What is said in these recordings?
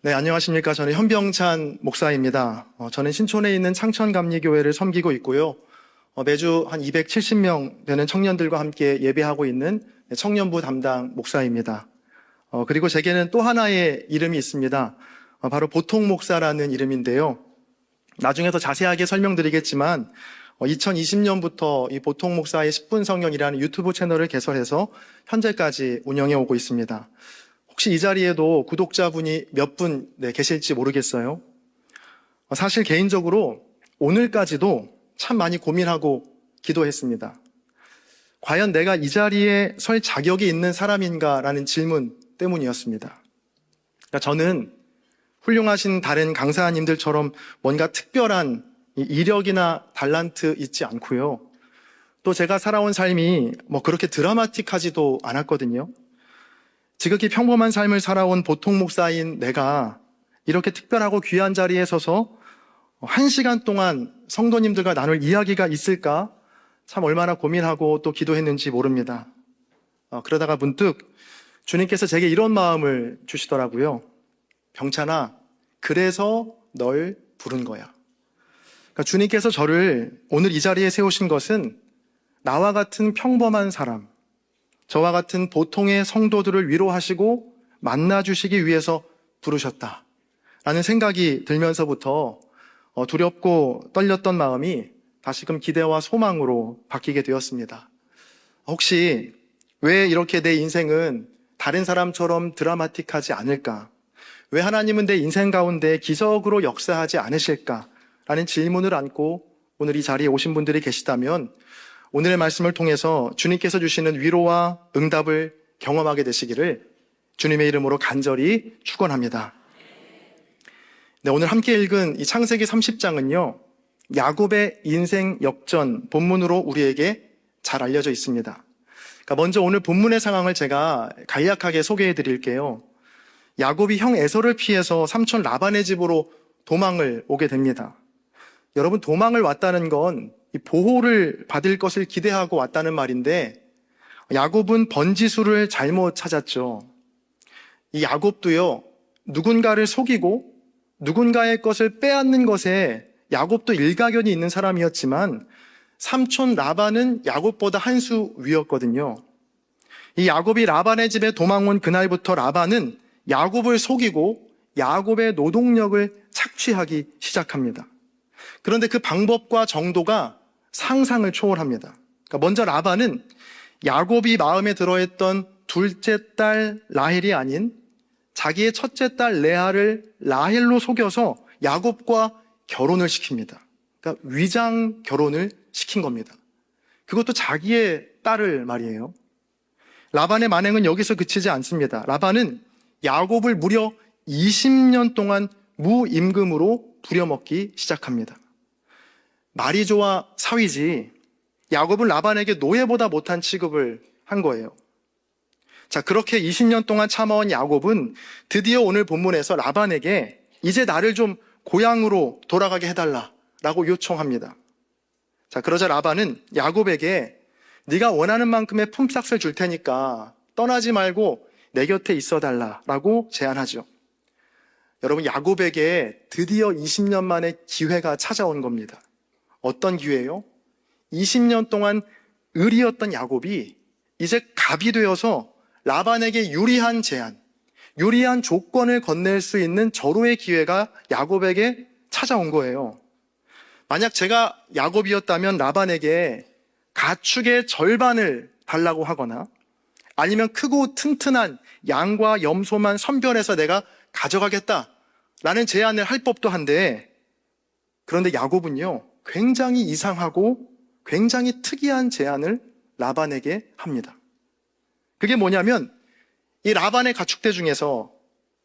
네, 안녕하십니까. 저는 현병찬 목사입니다. 저는 신촌에 있는 창천감리교회를 섬기고 있고요. 매주 한 270명 되는 청년들과 함께 예배하고 있는 청년부 담당 목사입니다. 그리고 제게는 또 하나의 이름이 있습니다. 바로 보통 목사라는 이름인데요. 나중에 더 자세하게 설명드리겠지만 2020년부터 이 보통 목사의 10분 성경이라는 유튜브 채널을 개설해서 현재까지 운영해 오고 있습니다. 혹시 이 자리에도 구독자분이 몇 분 계실지 모르겠어요. 사실 개인적으로 오늘까지도 참 많이 고민하고 기도했습니다. 과연 내가 이 자리에 설 자격이 있는 사람인가라는 질문 때문이었습니다. 그러니까 저는 훌륭하신 다른 강사님들처럼 뭔가 특별한 이력이나 달란트 있지 않고요. 또 제가 살아온 삶이 그렇게 드라마틱하지도 않았거든요. 지극히 평범한 삶을 살아온 보통 목사인 내가 이렇게 특별하고 귀한 자리에 서서 1시간 동안 성도님들과 나눌 이야기가 있을까? 참 얼마나 고민하고 또 기도했는지 모릅니다. 그러다가 문득 주님께서 제게 이런 마음을 주시더라고요. 병찬아, 그래서 널 부른 거야. 그러니까 주님께서 저를 오늘 이 자리에 세우신 것은 나와 같은 평범한 사람, 저와 같은 보통의 성도들을 위로하시고 만나주시기 위해서 부르셨다라는 생각이 들면서부터 두렵고 떨렸던 마음이 다시금 기대와 소망으로 바뀌게 되었습니다. 혹시 왜 이렇게 내 인생은 다른 사람처럼 드라마틱하지 않을까? 왜 하나님은 내 인생 가운데 기적으로 역사하지 않으실까? 라는 질문을 안고 오늘 이 자리에 오신 분들이 계시다면 오늘의 말씀을 통해서 주님께서 주시는 위로와 응답을 경험하게 되시기를 주님의 이름으로 간절히 축원합니다. 네, 오늘 함께 읽은 이 창세기 30장은요. 야곱의 인생 역전 본문으로 우리에게 잘 알려져 있습니다. 그러니까 먼저 오늘 본문의 상황을 제가 간략하게 소개해 드릴게요. 야곱이 형 에서를 피해서 삼촌 라반의 집으로 도망을 오게 됩니다. 여러분, 도망을 왔다는 건 이 보호를 받을 것을 기대하고 왔다는 말인데 야곱은 번지수를 잘못 찾았죠. 이 야곱도요, 누군가를 속이고 누군가의 것을 빼앗는 것에 야곱도 일가견이 있는 사람이었지만 삼촌 라반은 야곱보다 한 수 위였거든요. 이 야곱이 라반의 집에 도망 온 그날부터 라반은 야곱을 속이고 야곱의 노동력을 착취하기 시작합니다. 그런데 그 방법과 정도가 상상을 초월합니다. 그러니까 먼저 라반은 야곱이 마음에 들어했던 둘째 딸 라헬이 아닌 자기의 첫째 딸 레아를 라헬로 속여서 야곱과 결혼을 시킵니다. 그러니까 위장 결혼을 시킨 겁니다. 그것도 자기의 딸을 말이에요. 라반의 만행은 여기서 그치지 않습니다. 라반은 야곱을 무려 20년 동안 무임금으로 부려먹기 시작합니다. 말이 좋아 사위지 야곱은 라반에게 노예보다 못한 취급을 한 거예요. 자, 그렇게 20년 동안 참아온 야곱은 드디어 오늘 본문에서 라반에게 이제 나를 좀 고향으로 돌아가게 해달라라고 요청합니다. 자, 그러자 라반은 야곱에게 네가 원하는 만큼의 품삯을 줄 테니까 떠나지 말고 내 곁에 있어달라라고 제안하죠. 여러분, 야곱에게 드디어 20년 만에 기회가 찾아온 겁니다. 어떤 기회요? 20년 동안 을이었던 야곱이 이제 갑이 되어서 라반에게 유리한 제안, 유리한 조건을 건넬 수 있는 절호의 기회가 야곱에게 찾아온 거예요. 만약 제가 야곱이었다면 라반에게 가축의 절반을 달라고 하거나 아니면 크고 튼튼한 양과 염소만 선별해서 내가 가져가겠다라는 제안을 할 법도 한데, 그런데 야곱은요, 굉장히 이상하고 굉장히 특이한 제안을 라반에게 합니다. 그게 뭐냐면 이 라반의 가축대 중에서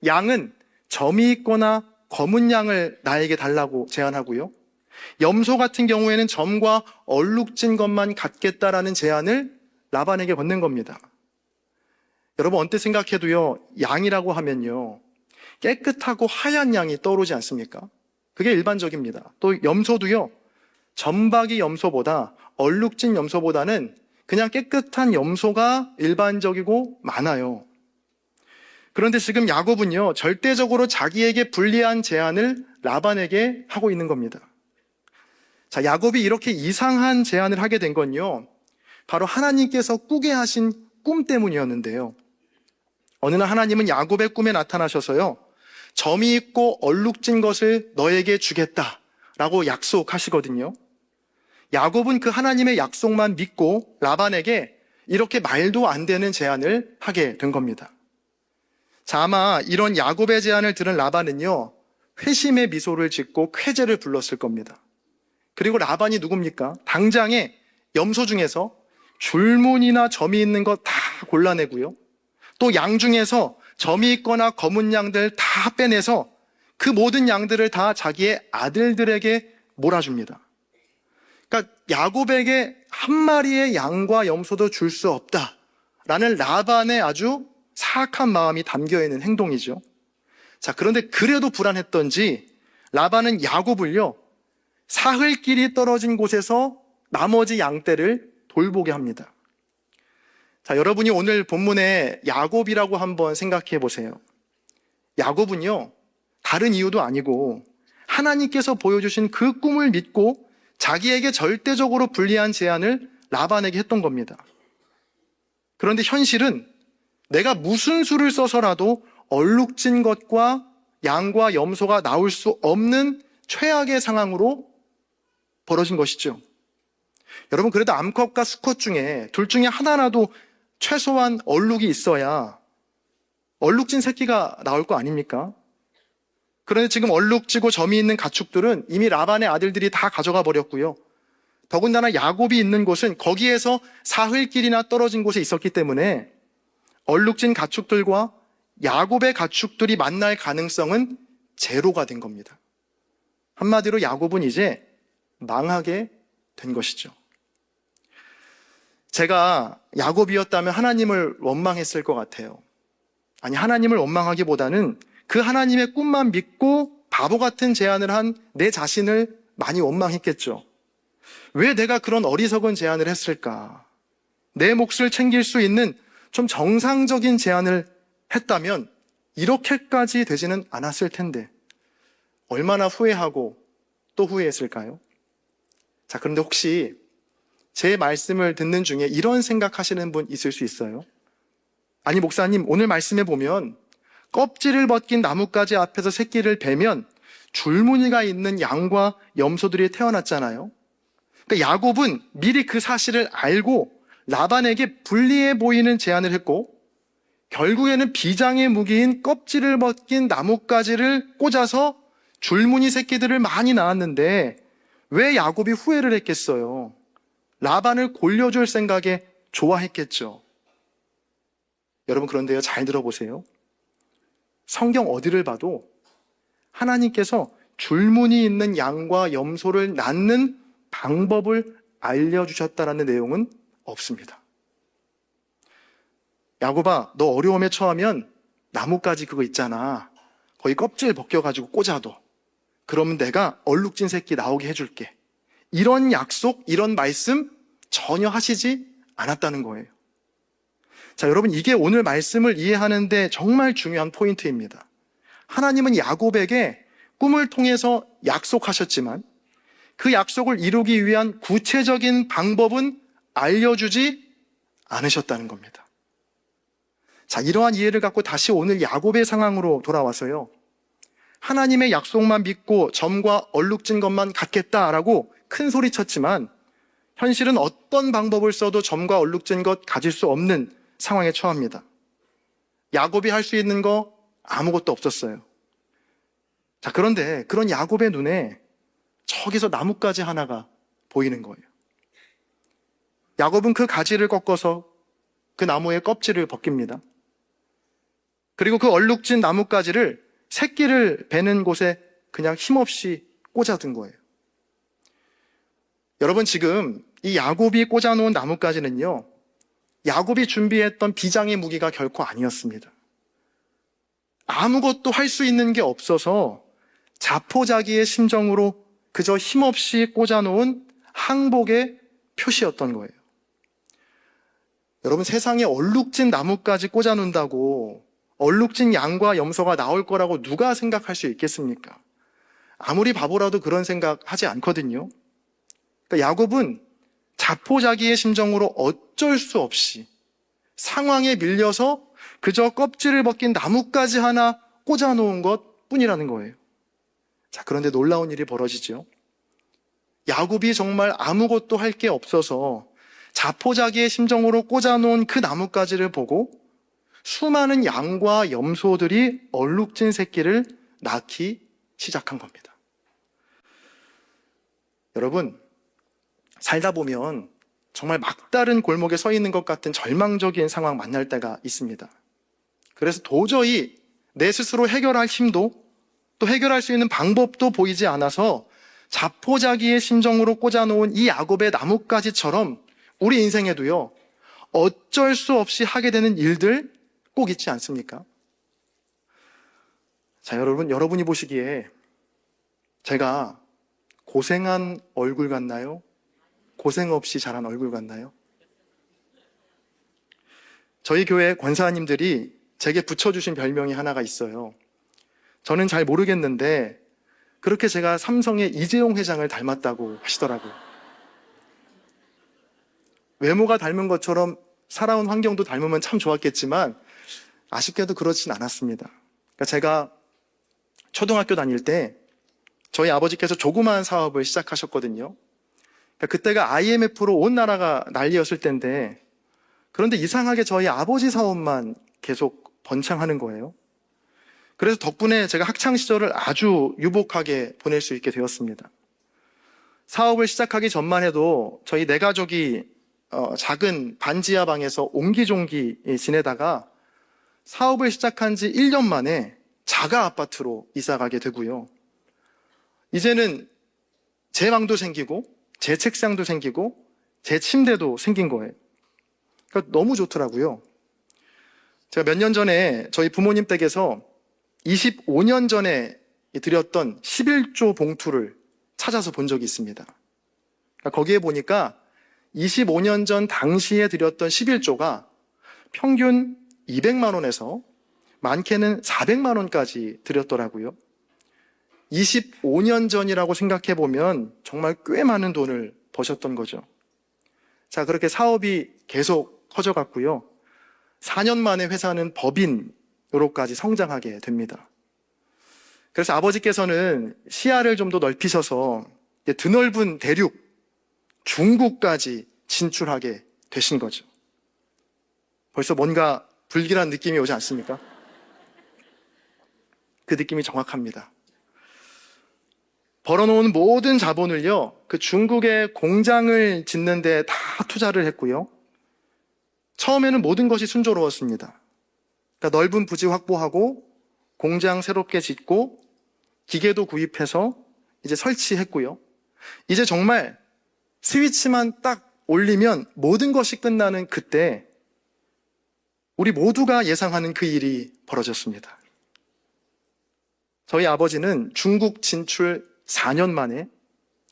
양은 점이 있거나 검은 양을 나에게 달라고 제안하고요. 염소 같은 경우에는 점과 얼룩진 것만 갖겠다라는 제안을 라반에게 건넨 겁니다. 여러분, 언뜻 생각해도요, 양이라고 하면요, 깨끗하고 하얀 양이 떠오르지 않습니까? 그게 일반적입니다. 또 염소도요, 점박이 염소보다 얼룩진 염소보다는 그냥 깨끗한 염소가 일반적이고 많아요. 그런데 지금 야곱은요, 절대적으로 자기에게 불리한 제안을 라반에게 하고 있는 겁니다. 자, 야곱이 이렇게 이상한 제안을 하게 된 건요, 바로 하나님께서 꾸게 하신 꿈 때문이었는데요. 어느 날 하나님은 야곱의 꿈에 나타나셔서요, 점이 있고 얼룩진 것을 너에게 주겠다라고 약속하시거든요. 야곱은 그 하나님의 약속만 믿고 라반에게 이렇게 말도 안 되는 제안을 하게 된 겁니다. 자, 아마 이런 야곱의 제안을 들은 라반은요, 회심의 미소를 짓고 쾌재를 불렀을 겁니다. 그리고 라반이 누굽니까? 당장에 염소 중에서 줄무늬나 점이 있는 거 다 골라내고요. 또 양 중에서 점이 있거나 검은 양들 다 빼내서 그 모든 양들을 다 자기의 아들들에게 몰아줍니다. 그러니까 야곱에게 한 마리의 양과 염소도 줄 수 없다라는 라반의 아주 사악한 마음이 담겨있는 행동이죠. 자, 그런데 그래도 불안했던지 라반은 야곱을요, 사흘길이 떨어진 곳에서 나머지 양떼를 돌보게 합니다. 자, 여러분이 오늘 본문의 야곱이라고 한번 생각해 보세요. 야곱은요, 다른 이유도 아니고 하나님께서 보여주신 그 꿈을 믿고 자기에게 절대적으로 불리한 제안을 라반에게 했던 겁니다. 그런데 현실은 내가 무슨 수를 써서라도 얼룩진 것과 양과 염소가 나올 수 없는 최악의 상황으로 벌어진 것이죠. 여러분, 그래도 암컷과 수컷 중에 둘 중에 하나라도 최소한 얼룩이 있어야 얼룩진 새끼가 나올 거 아닙니까? 그런데 지금 얼룩지고 점이 있는 가축들은 이미 라반의 아들들이 다 가져가 버렸고요. 더군다나 야곱이 있는 곳은 거기에서 사흘길이나 떨어진 곳에 있었기 때문에 얼룩진 가축들과 야곱의 가축들이 만날 가능성은 제로가 된 겁니다. 한마디로 야곱은 이제 망하게 된 것이죠. 제가 야곱이었다면 하나님을 원망했을 것 같아요. 아니, 하나님을 원망하기보다는 그 하나님의 꿈만 믿고 바보 같은 제안을 한 내 자신을 많이 원망했겠죠. 왜 내가 그런 어리석은 제안을 했을까? 내 몫을 챙길 수 있는 좀 정상적인 제안을 했다면 이렇게까지 되지는 않았을 텐데 얼마나 후회하고 또 후회했을까요? 자, 그런데 혹시 제 말씀을 듣는 중에 이런 생각하시는 분 있을 수 있어요? 아니, 목사님, 오늘 말씀에 보면 껍질을 벗긴 나뭇가지 앞에서 새끼를 베면 줄무늬가 있는 양과 염소들이 태어났잖아요. 그러니까 야곱은 미리 그 사실을 알고 라반에게 불리해 보이는 제안을 했고 결국에는 비장의 무기인 껍질을 벗긴 나뭇가지를 꽂아서 줄무늬 새끼들을 많이 낳았는데 왜 야곱이 후회를 했겠어요? 라반을 골려줄 생각에 좋아했겠죠. 여러분, 그런데요, 잘 들어보세요. 성경 어디를 봐도 하나님께서 줄무늬 있는 양과 염소를 낳는 방법을 알려주셨다라는 내용은 없습니다. 야곱아, 너 어려움에 처하면 나뭇가지 그거 있잖아. 거기 껍질 벗겨가지고 꽂아둬. 그러면 내가 얼룩진 새끼 나오게 해줄게. 이런 약속, 이런 말씀 전혀 하시지 않았다는 거예요. 자, 여러분, 이게 오늘 말씀을 이해하는데 정말 중요한 포인트입니다. 하나님은 야곱에게 꿈을 통해서 약속하셨지만 그 약속을 이루기 위한 구체적인 방법은 알려주지 않으셨다는 겁니다. 자, 이러한 이해를 갖고 다시 오늘 야곱의 상황으로 돌아와서요, 하나님의 약속만 믿고 점과 얼룩진 것만 갖겠다라고 큰 소리 쳤지만 현실은 어떤 방법을 써도 점과 얼룩진 것 가질 수 없는 상황에 처합니다. 야곱이 할 수 있는 거 아무것도 없었어요. 자, 그런데 그런 야곱의 눈에 저기서 나뭇가지 하나가 보이는 거예요. 야곱은 그 가지를 꺾어서 그 나무의 껍질을 벗깁니다. 그리고 그 얼룩진 나뭇가지를 새끼를 베는 곳에 그냥 힘없이 꽂아둔 거예요. 여러분, 지금 이 야곱이 꽂아놓은 나뭇가지는요, 야곱이 준비했던 비장의 무기가 결코 아니었습니다. 아무것도 할 수 있는 게 없어서 자포자기의 심정으로 그저 힘없이 꽂아놓은 항복의 표시였던 거예요. 여러분, 세상에 얼룩진 나뭇가지 꽂아놓는다고 얼룩진 양과 염소가 나올 거라고 누가 생각할 수 있겠습니까? 아무리 바보라도 그런 생각 하지 않거든요. 그러니까 야곱은 자포자기의 심정으로 어쩔 수 없이 상황에 밀려서 그저 껍질을 벗긴 나뭇가지 하나 꽂아놓은 것 뿐이라는 거예요. 자, 그런데 놀라운 일이 벌어지죠. 야곱이 정말 아무것도 할 게 없어서 자포자기의 심정으로 꽂아놓은 그 나뭇가지를 보고 수많은 양과 염소들이 얼룩진 새끼를 낳기 시작한 겁니다. 여러분, 살다 보면 정말 막다른 골목에 서 있는 것 같은 절망적인 상황 만날 때가 있습니다. 그래서 도저히 내 스스로 해결할 힘도 또 해결할 수 있는 방법도 보이지 않아서 자포자기의 심정으로 꽂아놓은 이 야곱의 나뭇가지처럼 우리 인생에도요, 어쩔 수 없이 하게 되는 일들 꼭 있지 않습니까? 자, 여러분이 보시기에 제가 고생한 얼굴 같나요? 고생 없이 자란 얼굴 같나요? 저희 교회 권사님들이 제게 붙여주신 별명이 하나가 있어요. 저는 잘 모르겠는데 그렇게 제가 삼성의 이재용 회장을 닮았다고 하시더라고요. 외모가 닮은 것처럼 살아온 환경도 닮으면 참 좋았겠지만 아쉽게도 그렇진 않았습니다. 그러니까 제가 초등학교 다닐 때 저희 아버지께서 조그마한 사업을 시작하셨거든요. 그러니까 그때가 IMF로 온 나라가 난리였을 때인데, 그런데 이상하게 저희 아버지 사업만 계속 번창하는 거예요. 그래서 덕분에 제가 학창 시절을 아주 유복하게 보낼 수 있게 되었습니다. 사업을 시작하기 전만 해도 저희 네 가족이 작은 반지하 방에서 옹기종기 지내다가 사업을 시작한 지 1년 만에 자가 아파트로 이사 가게 되고요. 이제는 제 방도 생기고 제 책상도 생기고 제 침대도 생긴 거예요. 그러니까 너무 좋더라고요. 제가 몇 년 전에 저희 부모님 댁에서 25년 전에 드렸던 11조 봉투를 찾아서 본 적이 있습니다. 그러니까 거기에 보니까 25년 전 당시에 드렸던 11조가 평균 200만 원에서 많게는 400만 원까지 드렸더라고요. 25년 전이라고 생각해 보면 정말 꽤 많은 돈을 버셨던 거죠. 자, 그렇게 사업이 계속 커져갔고요. 4년 만에 회사는 법인으로까지 성장하게 됩니다. 그래서 아버지께서는 시야를 좀 더 넓히셔서 드넓은 대륙, 중국까지 진출하게 되신 거죠. 벌써 뭔가 불길한 느낌이 오지 않습니까? 그 느낌이 정확합니다. 벌어놓은 모든 자본을요, 그 중국의 공장을 짓는 데 다 투자를 했고요. 처음에는 모든 것이 순조로웠습니다. 그러니까 넓은 부지 확보하고 공장 새롭게 짓고 기계도 구입해서 이제 설치했고요. 이제 정말 스위치만 딱 올리면 모든 것이 끝나는 그때 우리 모두가 예상하는 그 일이 벌어졌습니다. 저희 아버지는 중국 진출 4년 만에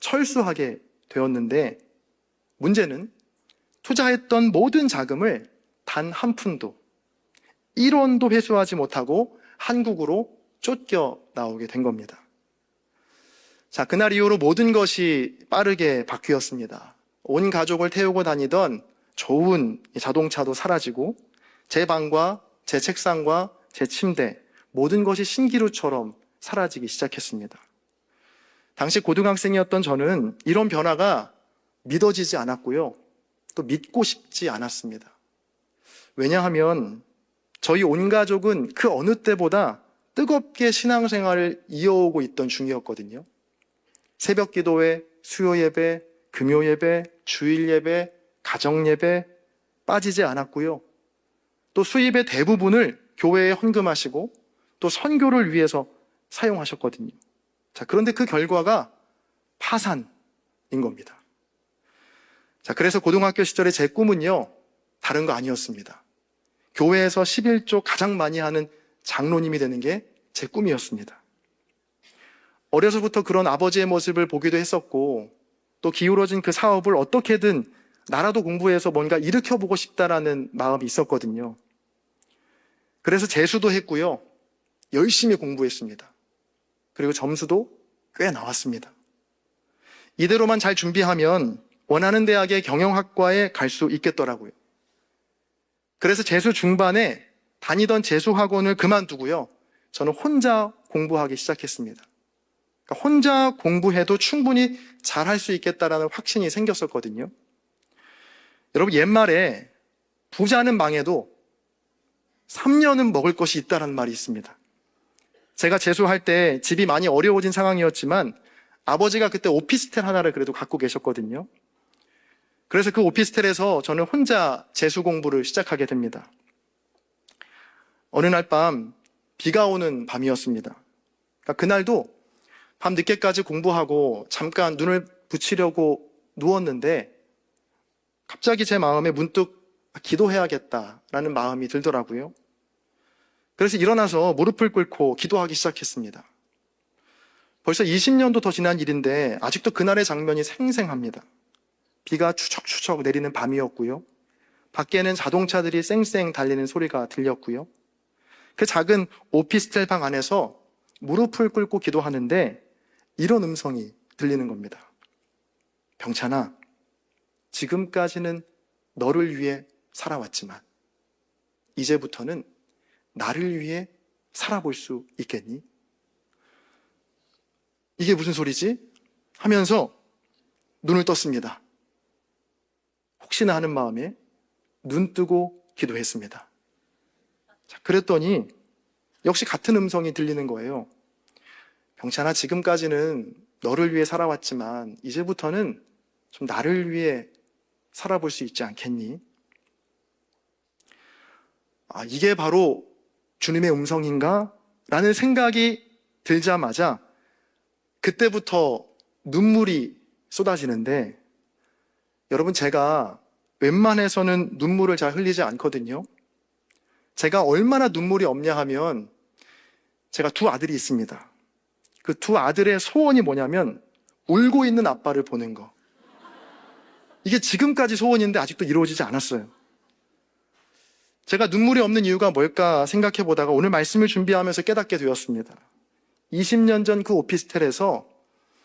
철수하게 되었는데, 문제는 투자했던 모든 자금을 단 한 푼도, 1원도 회수하지 못하고 한국으로 쫓겨 나오게 된 겁니다. 자, 그날 이후로 모든 것이 빠르게 바뀌었습니다. 온 가족을 태우고 다니던 좋은 자동차도 사라지고 제 방과 제 책상과 제 침대, 모든 것이 신기루처럼 사라지기 시작했습니다. 당시 고등학생이었던 저는 이런 변화가 믿어지지 않았고요. 또 믿고 싶지 않았습니다. 왜냐하면 저희 온 가족은 그 어느 때보다 뜨겁게 신앙생활을 이어오고 있던 중이었거든요. 새벽 기도회, 수요 예배, 금요 예배, 주일 예배, 가정 예배 빠지지 않았고요. 또 수입의 대부분을 교회에 헌금하시고 또 선교를 위해서 사용하셨거든요. 자, 그런데 그 결과가 파산인 겁니다. 자, 그래서 고등학교 시절에 제 꿈은요, 다른 거 아니었습니다. 교회에서 11조 가장 많이 하는 장로님이 되는 게 제 꿈이었습니다. 어려서부터 그런 아버지의 모습을 보기도 했었고, 또 기울어진 그 사업을 어떻게든 나라도 공부해서 뭔가 일으켜보고 싶다라는 마음이 있었거든요. 그래서 재수도 했고요. 열심히 공부했습니다. 그리고 점수도 꽤 나왔습니다. 이대로만 잘 준비하면 원하는 대학의 경영학과에 갈 수 있겠더라고요. 그래서 재수 중반에 다니던 재수학원을 그만두고요. 저는 혼자 공부하기 시작했습니다. 그러니까 혼자 공부해도 충분히 잘할 수 있겠다라는 확신이 생겼었거든요. 여러분, 옛말에 부자는 망해도 3년은 먹을 것이 있다는 말이 있습니다. 제가 재수할 때 집이 많이 어려워진 상황이었지만 아버지가 그때 오피스텔 하나를 그래도 갖고 계셨거든요. 그래서 그 오피스텔에서 저는 혼자 재수 공부를 시작하게 됩니다. 어느 날 밤 비가 오는 밤이었습니다. 그러니까 그날도 밤 늦게까지 공부하고 잠깐 눈을 붙이려고 누웠는데 갑자기 제 마음에 문득 기도해야겠다라는 마음이 들더라고요. 그래서 일어나서 무릎을 꿇고 기도하기 시작했습니다. 벌써 20년도 더 지난 일인데 아직도 그날의 장면이 생생합니다. 비가 추적추적 내리는 밤이었고요. 밖에는 자동차들이 쌩쌩 달리는 소리가 들렸고요. 그 작은 오피스텔 방 안에서 무릎을 꿇고 기도하는데 이런 음성이 들리는 겁니다. 병찬아, 지금까지는 너를 위해 살아왔지만 이제부터는 나를 위해 살아볼 수 있겠니? 이게 무슨 소리지? 하면서 눈을 떴습니다. 혹시나 하는 마음에 눈 뜨고 기도했습니다. 자, 그랬더니 역시 같은 음성이 들리는 거예요. 병찬아, 지금까지는 너를 위해 살아왔지만 이제부터는 좀 나를 위해 살아볼 수 있지 않겠니? 이게 바로 주님의 음성인가? 라는 생각이 들자마자 그때부터 눈물이 쏟아지는데, 여러분, 제가 웬만해서는 눈물을 잘 흘리지 않거든요. 제가 얼마나 눈물이 없냐 하면 제가 두 아들이 있습니다. 그 두 아들의 소원이 뭐냐면 울고 있는 아빠를 보는 거. 이게 지금까지 소원인데 아직도 이루어지지 않았어요. 제가 눈물이 없는 이유가 뭘까 생각해 보다가 오늘 말씀을 준비하면서 깨닫게 되었습니다. 20년 전 그 오피스텔에서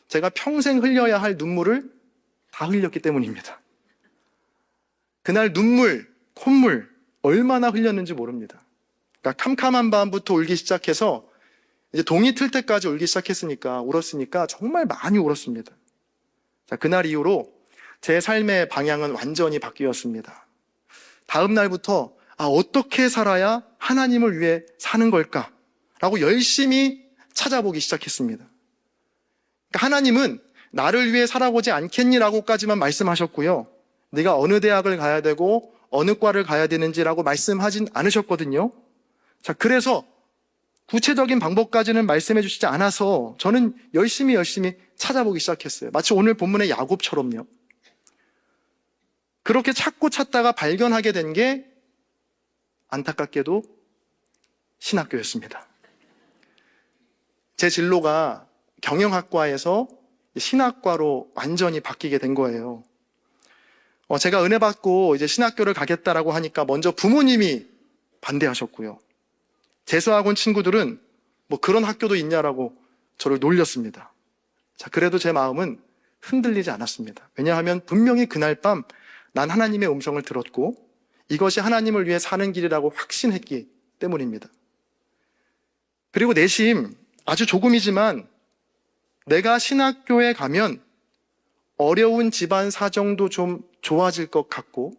제가 평생 흘려야 할 눈물을 다 흘렸기 때문입니다. 그날 눈물, 콧물 얼마나 흘렸는지 모릅니다. 그러니까 캄캄한 밤부터 울기 시작해서 이제 동이 틀 때까지 울기 시작했으니까, 울었으니까 정말 많이 울었습니다. 자, 그날 이후로 제 삶의 방향은 완전히 바뀌었습니다. 다음 날부터 어떻게 살아야 하나님을 위해 사는 걸까? 라고 열심히 찾아보기 시작했습니다. 그러니까 하나님은 나를 위해 살아보지 않겠니라고까지만 말씀하셨고요. 네가 어느 대학을 가야 되고 어느 과를 가야 되는지라고 말씀하진 않으셨거든요. 자, 그래서 구체적인 방법까지는 말씀해 주시지 않아서 저는 열심히 찾아보기 시작했어요. 마치 오늘 본문의 야곱처럼요. 그렇게 찾고 찾다가 발견하게 된 게 안타깝게도 신학교였습니다. 제 진로가 경영학과에서 신학과로 완전히 바뀌게 된 거예요. 제가 은혜 받고 이제 신학교를 가겠다라고 하니까 먼저 부모님이 반대하셨고요. 재수학원 친구들은 뭐 그런 학교도 있냐라고 저를 놀렸습니다. 자, 그래도 제 마음은 흔들리지 않았습니다. 왜냐하면 분명히 그날 밤 난 하나님의 음성을 들었고 이것이 하나님을 위해 사는 길이라고 확신했기 때문입니다. 그리고 내심 아주 조금이지만 내가 신학교에 가면 어려운 집안 사정도 좀 좋아질 것 같고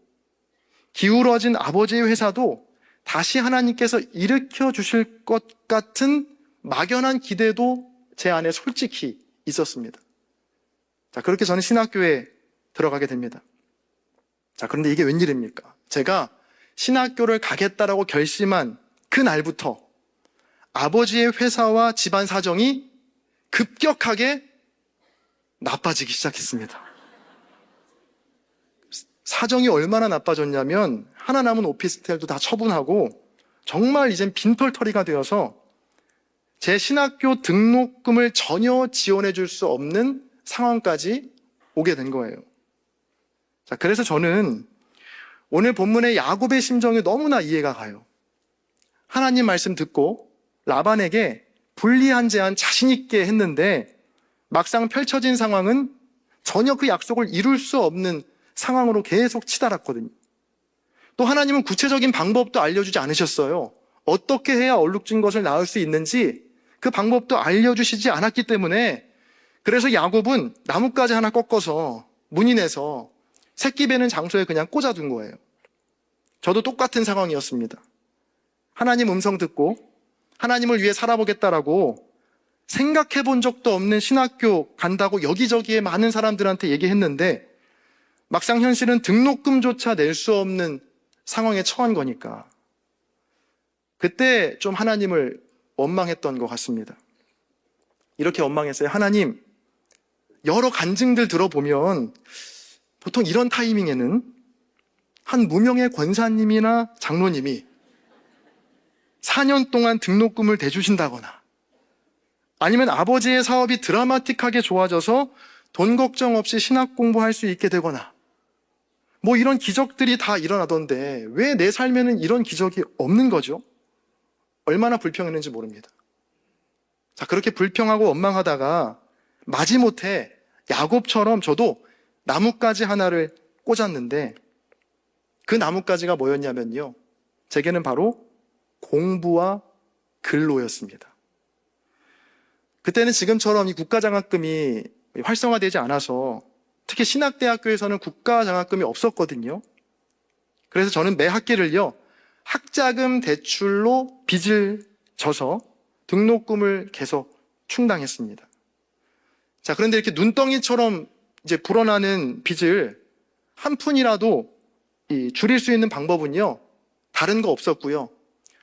기울어진 아버지의 회사도 다시 하나님께서 일으켜 주실 것 같은 막연한 기대도 제 안에 솔직히 있었습니다. 자, 그렇게 저는 신학교에 들어가게 됩니다. 자, 그런데 이게 웬일입니까? 제가 신학교를 가겠다라고 결심한 그 날부터 아버지의 회사와 집안 사정이 급격하게 나빠지기 시작했습니다. 사정이 얼마나 나빠졌냐면 하나 남은 오피스텔도 다 처분하고 정말 이젠 빈털터리가 되어서 제 신학교 등록금을 전혀 지원해 줄 수 없는 상황까지 오게 된 거예요. 자, 그래서 저는 오늘 본문의 야곱의 심정이 너무나 이해가 가요. 하나님 말씀 듣고 라반에게 불리한 제안 자신 있게 했는데 막상 펼쳐진 상황은 전혀 그 약속을 이룰 수 없는 상황으로 계속 치달았거든요. 또 하나님은 구체적인 방법도 알려주지 않으셨어요. 어떻게 해야 얼룩진 것을 낳을 수 있는지 그 방법도 알려주시지 않았기 때문에 그래서 야곱은 나뭇가지 하나 꺾어서 문인해서 새끼 베는 장소에 그냥 꽂아둔 거예요. 저도 똑같은 상황이었습니다. 하나님 음성 듣고 하나님을 위해 살아보겠다라고 생각해 본 적도 없는 신학교 간다고 여기저기에 많은 사람들한테 얘기했는데 막상 현실은 등록금조차 낼 수 없는 상황에 처한 거니까 그때 좀 하나님을 원망했던 것 같습니다. 이렇게 원망했어요. 하나님, 여러 간증들 들어보면 보통 이런 타이밍에는 한 무명의 권사님이나 장로님이 4년 동안 등록금을 대주신다거나 아니면 아버지의 사업이 드라마틱하게 좋아져서 돈 걱정 없이 신학 공부할 수 있게 되거나 뭐 이런 기적들이 다 일어나던데 왜 내 삶에는 이런 기적이 없는 거죠? 얼마나 불평했는지 모릅니다. 자, 그렇게 불평하고 원망하다가 마지못해 야곱처럼 저도 나뭇가지 하나를 꽂았는데 그 나뭇가지가 뭐였냐면요. 제게는 바로 공부와 근로였습니다. 그때는 지금처럼 이 국가장학금이 활성화되지 않아서 특히 신학대학교에서는 국가장학금이 없었거든요. 그래서 저는 매 학기를요, 학자금 대출로 빚을 져서 등록금을 계속 충당했습니다. 자, 그런데 이렇게 눈덩이처럼 이제 불어나는 빚을 한 푼이라도 줄일 수 있는 방법은요, 다른 거 없었고요.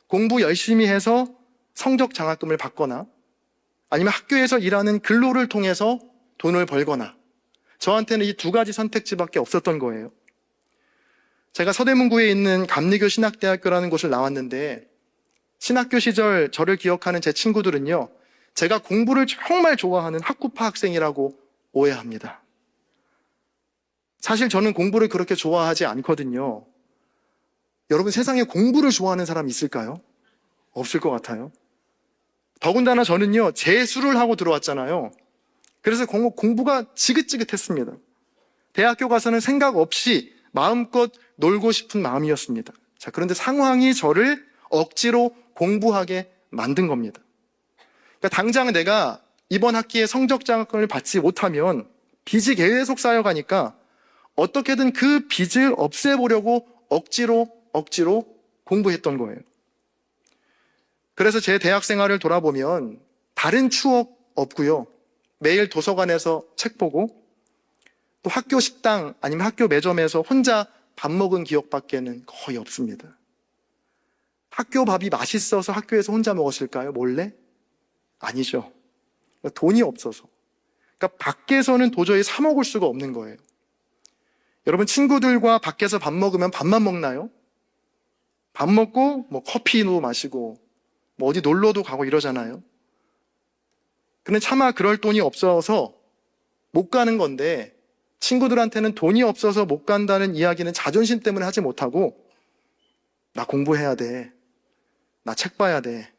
공부 열심히 해서 성적 장학금을 받거나 아니면 학교에서 일하는 근로를 통해서 돈을 벌거나 저한테는 이 두 가지 선택지밖에 없었던 거예요. 제가 서대문구에 있는 감리교 신학대학교라는 곳을 나왔는데 신학교 시절 저를 기억하는 제 친구들은요, 제가 공부를 정말 좋아하는 학구파 학생이라고 오해합니다. 사실 저는 공부를 그렇게 좋아하지 않거든요. 여러분, 세상에 공부를 좋아하는 사람 있을까요? 없을 것 같아요. 더군다나 저는요, 재수를 하고 들어왔잖아요. 그래서 공부가 지긋지긋했습니다. 대학교 가서는 생각 없이 마음껏 놀고 싶은 마음이었습니다. 자, 그런데 상황이 저를 억지로 공부하게 만든 겁니다. 그러니까 당장 내가 이번 학기에 성적 장학금을 받지 못하면 빚이 계속 쌓여가니까 어떻게든 그 빚을 없애보려고 억지로 공부했던 거예요. 그래서 제 대학 생활을 돌아보면 다른 추억 없고요. 매일 도서관에서 책 보고 또 학교 식당 아니면 학교 매점에서 혼자 밥 먹은 기억밖에는 거의 없습니다. 학교 밥이 맛있어서 학교에서 혼자 먹었을까요? 몰래? 아니죠. 돈이 없어서. 그러니까 밖에서는 도저히 사 먹을 수가 없는 거예요. 여러분, 친구들과 밖에서 밥 먹으면 밥만 먹나요? 밥 먹고 뭐 커피도 마시고 뭐 어디 놀러도 가고 이러잖아요. 근데 차마 그럴 돈이 없어서 못 가는 건데 친구들한테는 돈이 없어서 못 간다는 이야기는 자존심 때문에 하지 못하고 나 공부해야 돼. 나 책 봐야 돼.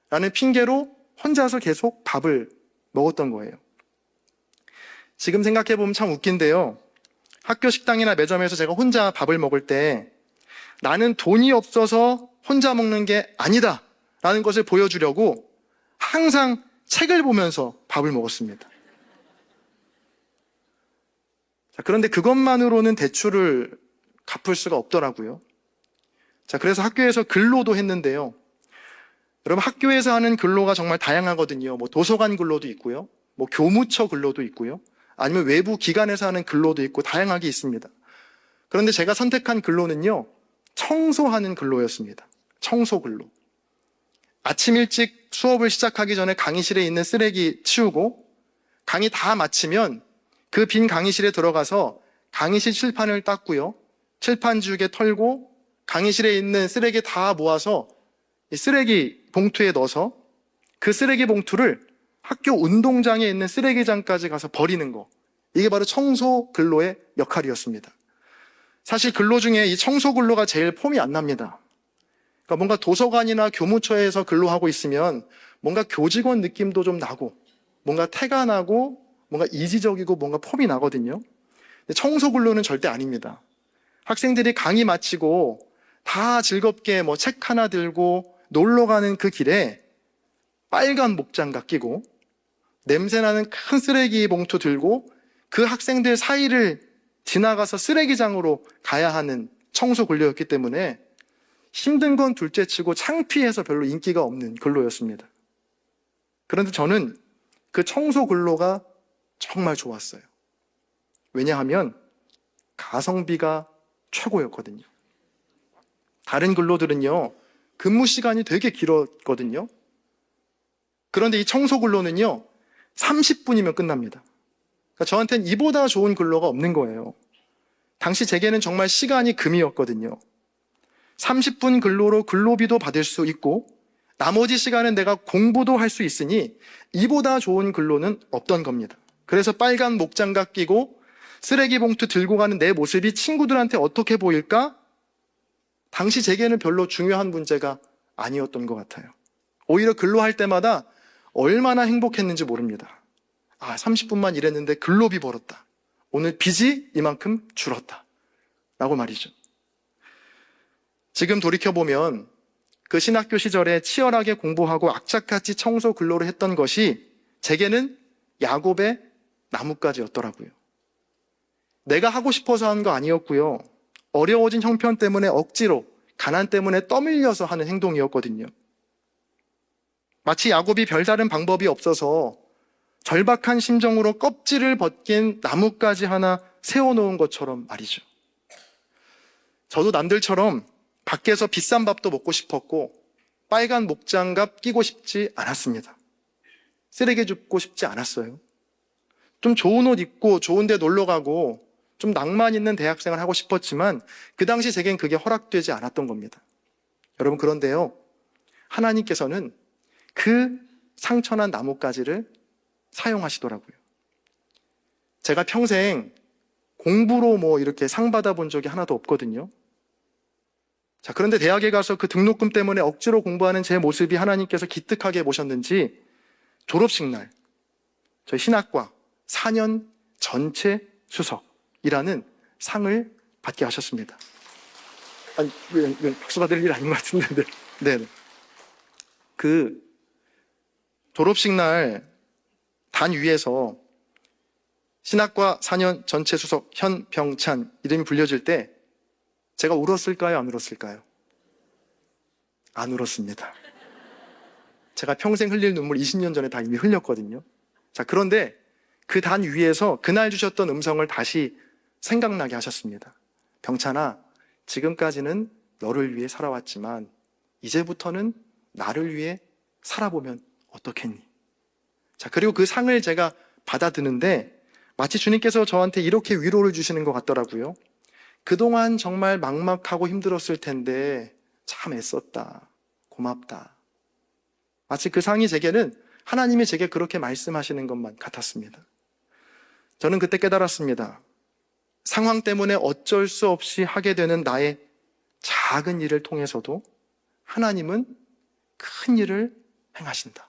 라는 핑계로 혼자서 계속 밥을 먹었던 거예요. 지금 생각해보면 참 웃긴데요. 학교 식당이나 매점에서 제가 혼자 밥을 먹을 때 나는 돈이 없어서 혼자 먹는 게 아니다 라는 것을 보여주려고 항상 책을 보면서 밥을 먹었습니다. 자, 그런데 그것만으로는 대출을 갚을 수가 없더라고요. 자, 그래서 학교에서 근로도 했는데요. 여러분, 학교에서 하는 근로가 정말 다양하거든요. 뭐 도서관 근로도 있고요. 뭐 교무처 근로도 있고요. 아니면 외부 기관에서 하는 근로도 있고 다양하게 있습니다. 그런데 제가 선택한 근로는요, 청소하는 근로였습니다. 청소 근로. 아침 일찍 수업을 시작하기 전에 강의실에 있는 쓰레기 치우고 강의 다 마치면 그 빈 강의실에 들어가서 강의실 칠판을 닦고요. 칠판지우개 털고 강의실에 있는 쓰레기 다 모아서 이 쓰레기 봉투에 넣어서 그 쓰레기 봉투를 학교 운동장에 있는 쓰레기장까지 가서 버리는 거. 이게 바로 청소 근로의 역할이었습니다. 사실 근로 중에 이 청소 근로가 제일 폼이 안 납니다. 그러니까 뭔가 도서관이나 교무처에서 근로하고 있으면 뭔가 교직원 느낌도 좀 나고, 뭔가 태가 나고, 뭔가 이지적이고 뭔가 폼이 나거든요. 근데 청소 근로는 절대 아닙니다. 학생들이 강의 마치고 다 즐겁게 뭐 책 하나 들고 놀러 가는 그 길에 빨간 목장갑 끼고 냄새나는 큰 쓰레기 봉투 들고 그 학생들 사이를 지나가서 쓰레기장으로 가야 하는 청소 근로였기 때문에 힘든 건 둘째치고 창피해서 별로 인기가 없는 근로였습니다. 그런데 저는 그 청소 근로가 정말 좋았어요. 왜냐하면 가성비가 최고였거든요. 다른 근로들은요, 근무 시간이 되게 길었거든요. 그런데 이 청소 근로는요, 30분이면 끝납니다. 그러니까 저한테는 이보다 좋은 근로가 없는 거예요. 당시 제게는 정말 시간이 금이었거든요. 30분 근로로 근로비도 받을 수 있고 나머지 시간은 내가 공부도 할 수 있으니 이보다 좋은 근로는 없던 겁니다. 그래서 빨간 목장갑 끼고 쓰레기 봉투 들고 가는 내 모습이 친구들한테 어떻게 보일까? 당시 제게는 별로 중요한 문제가 아니었던 것 같아요. 오히려 근로할 때마다 얼마나 행복했는지 모릅니다. 30분만 일했는데 근로비 벌었다. 오늘 빚이 이만큼 줄었다. 라고 말이죠. 지금 돌이켜보면 그 신학교 시절에 치열하게 공부하고 악착같이 청소 근로를 했던 것이 제게는 야곱의 나뭇가지였더라고요. 내가 하고 싶어서 한 거 아니었고요. 어려워진 형편 때문에 억지로, 가난 때문에 떠밀려서 하는 행동이었거든요. 마치 야곱이 별다른 방법이 없어서 절박한 심정으로 껍질을 벗긴 나뭇가지 하나 세워놓은 것처럼 말이죠. 저도 남들처럼 밖에서 비싼 밥도 먹고 싶었고 빨간 목장갑 끼고 싶지 않았습니다. 쓰레기 줍고 싶지 않았어요. 좀 좋은 옷 입고 좋은 데 놀러 가고 좀 낭만 있는 대학생을 하고 싶었지만 그 당시 제겐 그게 허락되지 않았던 겁니다. 여러분, 그런데요, 하나님께서는 그 상처난 나뭇가지를 사용하시더라고요. 제가 평생 공부로 뭐 이렇게 상 받아본 적이 하나도 없거든요. 자, 그런데 대학에 가서 그 등록금 때문에 억지로 공부하는 제 모습이 하나님께서 기특하게 보셨는지 졸업식 날 저희 신학과 4년 전체 수석이라는 상을 받게 하셨습니다. 아니, 이건 박수 받을 일 아닌 것 같은데. 네. 그 졸업식 날 단 위에서 신학과 4년 전체 수석 현병찬 이름이 불려질 때 제가 울었을까요? 안 울었을까요? 안 울었습니다. 제가 평생 흘릴 눈물 20년 전에 다 이미 흘렸거든요. 자, 그런데 그 단 위에서 그날 주셨던 음성을 다시 생각나게 하셨습니다. 병찬아, 지금까지는 너를 위해 살아왔지만 이제부터는 나를 위해 살아보면 어떻겠니? 자, 그리고 그 상을 제가 받아드는데 마치 주님께서 저한테 이렇게 위로를 주시는 것 같더라고요. 그동안 정말 막막하고 힘들었을 텐데 참 애썼다. 고맙다. 마치 그 상이 제게는 하나님이 제게 그렇게 말씀하시는 것만 같았습니다. 저는 그때 깨달았습니다. 상황 때문에 어쩔 수 없이 하게 되는 나의 작은 일을 통해서도 하나님은 큰 일을 행하신다.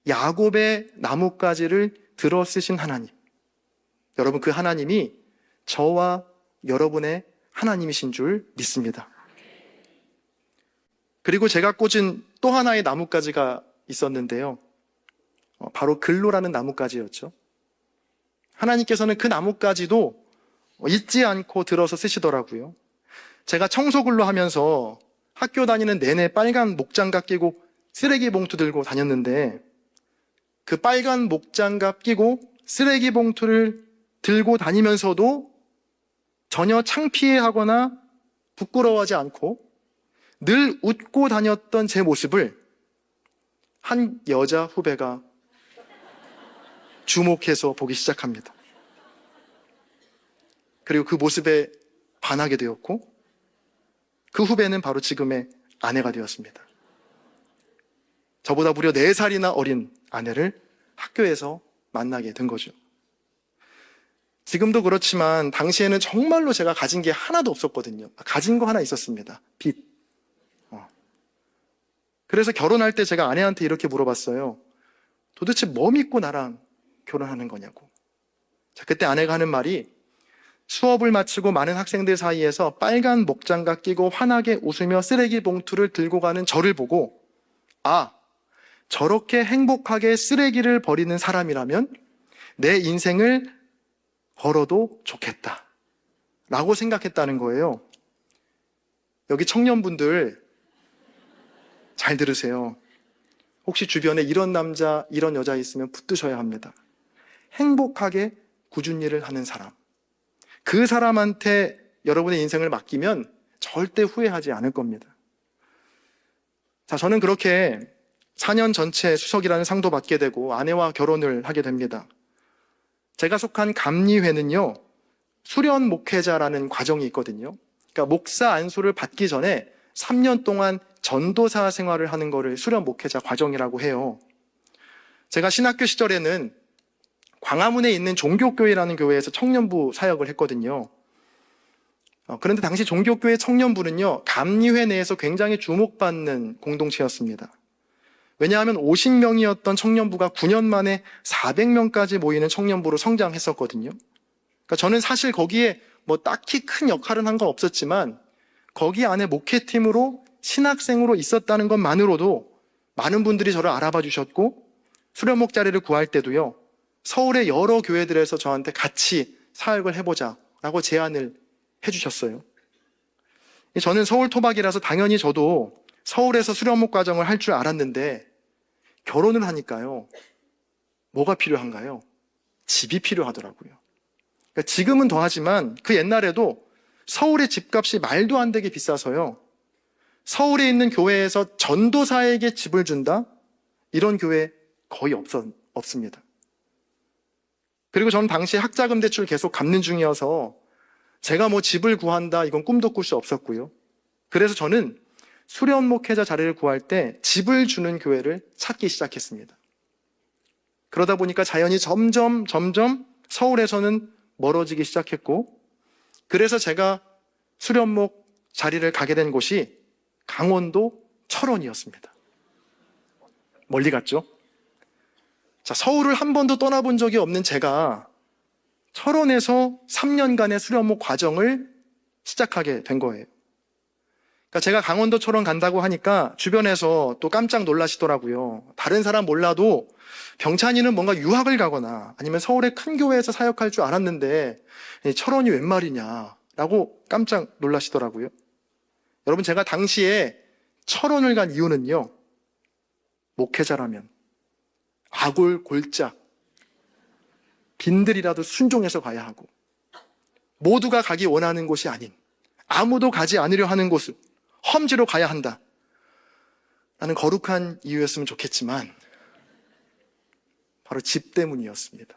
야곱의 나뭇가지를 들어 쓰신 하나님. 여러분, 그 하나님이 저와 여러분의 하나님이신 줄 믿습니다. 그리고 제가 꽂은 또 하나의 나뭇가지가 있었는데요. 바로 근로라는 나뭇가지였죠. 하나님께서는 그 나뭇가지도 잊지 않고 들어서 쓰시더라고요. 제가 청소 근로 하면서 학교 다니는 내내 빨간 목장갑 끼고 쓰레기 봉투 들고 다녔는데 그 빨간 목장갑 끼고 쓰레기 봉투를 들고 다니면서도 전혀 창피해하거나 부끄러워하지 않고 늘 웃고 다녔던 제 모습을 한 여자 후배가 주목해서 보기 시작합니다. 그리고 그 모습에 반하게 되었고 그 후배는 바로 지금의 아내가 되었습니다. 저보다 무려 4살이나 어린 아내를 학교에서 만나게 된 거죠. 지금도 그렇지만 당시에는 정말로 제가 가진 게 하나도 없었거든요. 가진 거 하나 있었습니다. 빚. 그래서 결혼할 때 제가 아내한테 이렇게 물어봤어요. 도대체 뭐 믿고 나랑 결혼하는 거냐고. 자, 그때 아내가 하는 말이 수업을 마치고 많은 학생들 사이에서 빨간 목장갑 끼고 환하게 웃으며 쓰레기 봉투를 들고 가는 저를 보고 아, 저렇게 행복하게 쓰레기를 버리는 사람이라면 내 인생을 걸어도 좋겠다 라고 생각했다는 거예요. 여기 청년분들 잘 들으세요. 혹시 주변에 이런 남자, 이런 여자 있으면 붙드셔야 합니다. 행복하게 꾸준 일을 하는 사람. 그 사람한테 여러분의 인생을 맡기면 절대 후회하지 않을 겁니다. 자, 저는 그렇게 4년 전체 수석이라는 상도 받게 되고 아내와 결혼을 하게 됩니다. 제가 속한 감리회는요, 수련 목회자라는 과정이 있거든요. 그러니까 목사 안수를 받기 전에 3년 동안 전도사 생활을 하는 거를 수련 목회자 과정이라고 해요. 제가 신학교 시절에는 광화문에 있는 종교교회라는 교회에서 청년부 사역을 했거든요. 그런데 당시 종교교회 청년부는요, 감리회 내에서 굉장히 주목받는 공동체였습니다. 왜냐하면 50명이었던 청년부가 9년 만에 400명까지 모이는 청년부로 성장했었거든요. 그러니까 저는 사실 거기에 뭐 딱히 큰 역할은 한 건 없었지만 거기 안에 목회팀으로 신학생으로 있었다는 것만으로도 많은 분들이 저를 알아봐 주셨고 수련목 자리를 구할 때도요, 서울의 여러 교회들에서 저한테 같이 사역을 해보자 라고 제안을 해주셨어요. 저는 서울 토박이라서 당연히 저도 서울에서 수련목 과정을 할 줄 알았는데 결혼을 하니까요, 뭐가 필요한가요? 집이 필요하더라고요. 그러니까 지금은 더하지만 그 옛날에도 서울의 집값이 말도 안 되게 비싸서요, 서울에 있는 교회에서 전도사에게 집을 준다? 이런 교회 거의 없습니다. 그리고 저는 당시 학자금 대출 계속 갚는 중이어서 제가 뭐 집을 구한다 이건 꿈도 꿀 수 없었고요. 그래서 저는 수련 목회자 자리를 구할 때 집을 주는 교회를 찾기 시작했습니다. 그러다 보니까 자연히 점점 서울에서는 멀어지기 시작했고, 그래서 제가 수련목 자리를 가게 된 곳이 강원도 철원이었습니다. 멀리 갔죠? 자, 서울을 한 번도 떠나본 적이 없는 제가 철원에서 3년간의 수련목 과정을 시작하게 된 거예요. 그러니까 제가 강원도 철원 간다고 하니까 주변에서 또 깜짝 놀라시더라고요. 다른 사람 몰라도 병찬이는 뭔가 유학을 가거나 아니면 서울의 큰 교회에서 사역할 줄 알았는데 철원이 웬 말이냐라고 깜짝 놀라시더라고요. 여러분, 제가 당시에 철원을 간 이유는요, 목회자라면 아골 골짝 빈들이라도 순종해서 가야 하고 모두가 가기 원하는 곳이 아닌 아무도 가지 않으려 하는 곳을 험지로 가야 한다 라는 거룩한 이유였으면 좋겠지만 바로 집 때문이었습니다.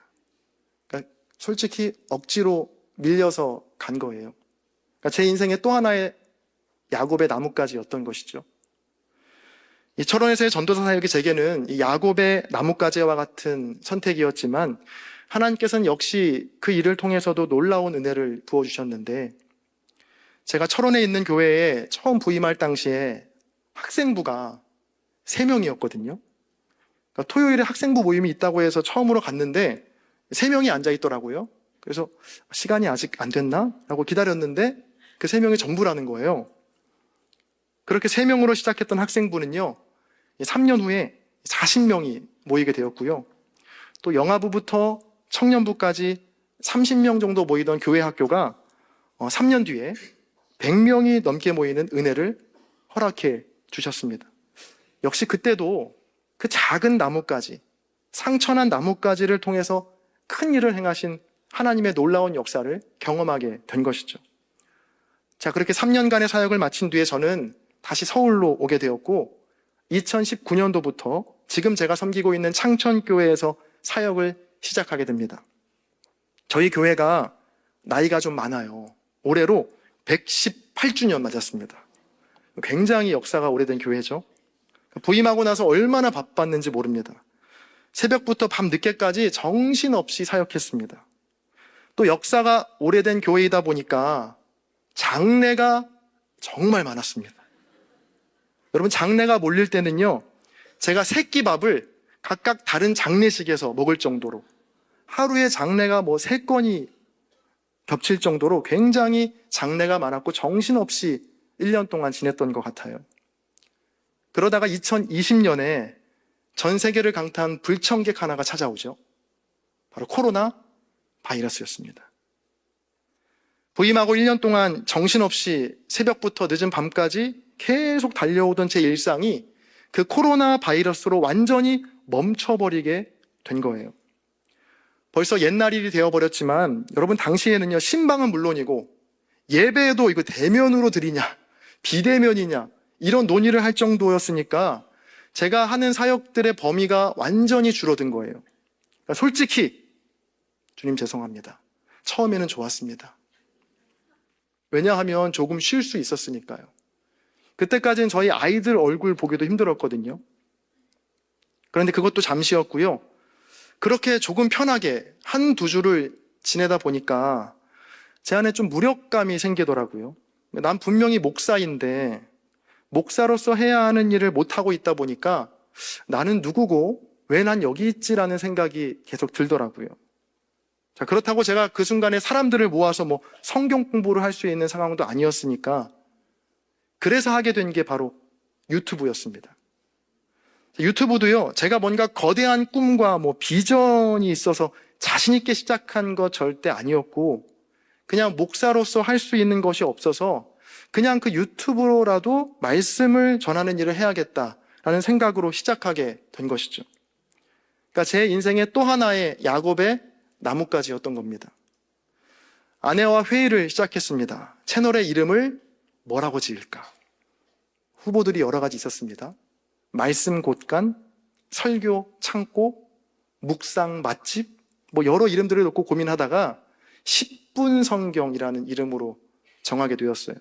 그러니까 솔직히 억지로 밀려서 간 거예요. 그러니까 제 인생의 또 하나의 야곱의 나뭇가지였던 것이죠. 이 철원에서의 전도사 사역이 제게는 이 야곱의 나뭇가지와 같은 선택이었지만 하나님께서는 역시 그 일을 통해서도 놀라운 은혜를 부어주셨는데, 제가 철원에 있는 교회에 처음 부임할 당시에 학생부가 3명이었거든요. 그러니까 토요일에 학생부 모임이 있다고 해서 처음으로 갔는데 3명이 앉아있더라고요. 그래서 시간이 아직 안 됐나? 라고 기다렸는데 그 3명이 전부라는 거예요. 그렇게 3명으로 시작했던 학생부는요, 3년 후에 40명이 모이게 되었고요. 또 영아부부터 청년부까지 30명 정도 모이던 교회 학교가 3년 뒤에 100명이 넘게 모이는 은혜를 허락해 주셨습니다. 역시 그때도 그 작은 나뭇가지, 상처난 나뭇가지를 통해서 큰 일을 행하신 하나님의 놀라운 역사를 경험하게 된 것이죠. 자, 그렇게 3년간의 사역을 마친 뒤에 저는 다시 서울로 오게 되었고 2019년도부터 지금 제가 섬기고 있는 창천교회에서 사역을 시작하게 됩니다. 저희 교회가 나이가 좀 많아요. 올해로 118주년 맞았습니다. 굉장히 역사가 오래된 교회죠. 부임하고 나서 얼마나 바빴는지 모릅니다. 새벽부터 밤 늦게까지 정신없이 사역했습니다. 또 역사가 오래된 교회이다 보니까 장례가 정말 많았습니다. 여러분, 장내가 몰릴 때는요, 제가 세 끼 밥을 각각 다른 장례식에서 먹을 정도로, 하루에 장례가 뭐 3건이 겹칠 정도로 굉장히 장례가 많았고 정신없이 1년 동안 지냈던 것 같아요. 그러다가 2020년에 전 세계를 강타한 불청객 하나가 찾아오죠. 바로 코로나 바이러스였습니다. 부임하고 1년 동안 정신없이 새벽부터 늦은 밤까지 계속 달려오던 제 일상이 그 코로나 바이러스로 완전히 멈춰버리게 된 거예요. 벌써 옛날 일이 되어버렸지만 여러분, 당시에는요, 신방은 물론이고 예배도 이거 대면으로 드리냐 비대면이냐 이런 논의를 할 정도였으니까 제가 하는 사역들의 범위가 완전히 줄어든 거예요. 그러니까 솔직히 주님 죄송합니다. 처음에는 좋았습니다. 왜냐하면 조금 쉴 수 있었으니까요. 그때까지는 저희 아이들 얼굴 보기도 힘들었거든요. 그런데 그것도 잠시였고요. 그렇게 조금 편하게 한두 주를 지내다 보니까 제 안에 좀 무력감이 생기더라고요. 난 분명히 목사인데 목사로서 해야 하는 일을 못하고 있다 보니까 나는 누구고 왜 난 여기 있지라는 생각이 계속 들더라고요. 자, 그렇다고 제가 그 순간에 사람들을 모아서 뭐 성경 공부를 할 수 있는 상황도 아니었으니까 그래서 하게 된 게 바로 유튜브였습니다. 유튜브도요, 제가 뭔가 거대한 꿈과 뭐 비전이 있어서 자신 있게 시작한 거 절대 아니었고 그냥 목사로서 할 수 있는 것이 없어서 그냥 그 유튜브로라도 말씀을 전하는 일을 해야겠다라는 생각으로 시작하게 된 것이죠. 그러니까 제 인생의 또 하나의 야곱의 나뭇가지였던 겁니다. 아내와 회의를 시작했습니다. 채널의 이름을 뭐라고 지을까? 후보들이 여러 가지 있었습니다. 말씀 곳간, 설교 창고, 묵상 맛집, 뭐 여러 이름들을 놓고 고민하다가 10분 성경이라는 이름으로 정하게 되었어요.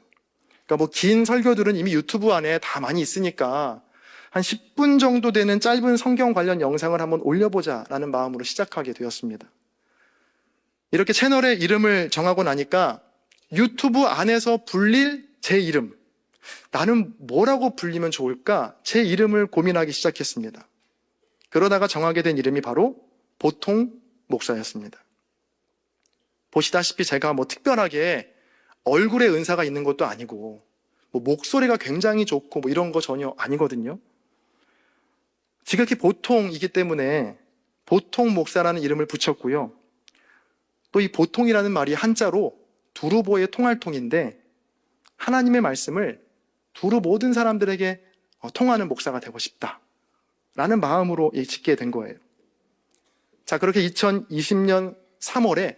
그러니까 뭐 긴 설교들은 이미 유튜브 안에 다 많이 있으니까 한 10분 정도 되는 짧은 성경 관련 영상을 한번 올려보자라는 마음으로 시작하게 되었습니다. 이렇게 채널의 이름을 정하고 나니까 유튜브 안에서 불릴 제 이름, 나는 뭐라고 불리면 좋을까? 제 이름을 고민하기 시작했습니다. 그러다가 정하게 된 이름이 바로 보통 목사였습니다. 보시다시피 제가 뭐 특별하게 얼굴에 은사가 있는 것도 아니고 뭐 목소리가 굉장히 좋고 뭐 이런 거 전혀 아니거든요. 지극히 보통이기 때문에 보통 목사라는 이름을 붙였고요. 또 이 보통이라는 말이 한자로 두루보의 통할통인데 하나님의 말씀을 두루 모든 사람들에게 통하는 목사가 되고 싶다라는 마음으로 짓게 된 거예요. 자, 그렇게 2020년 3월에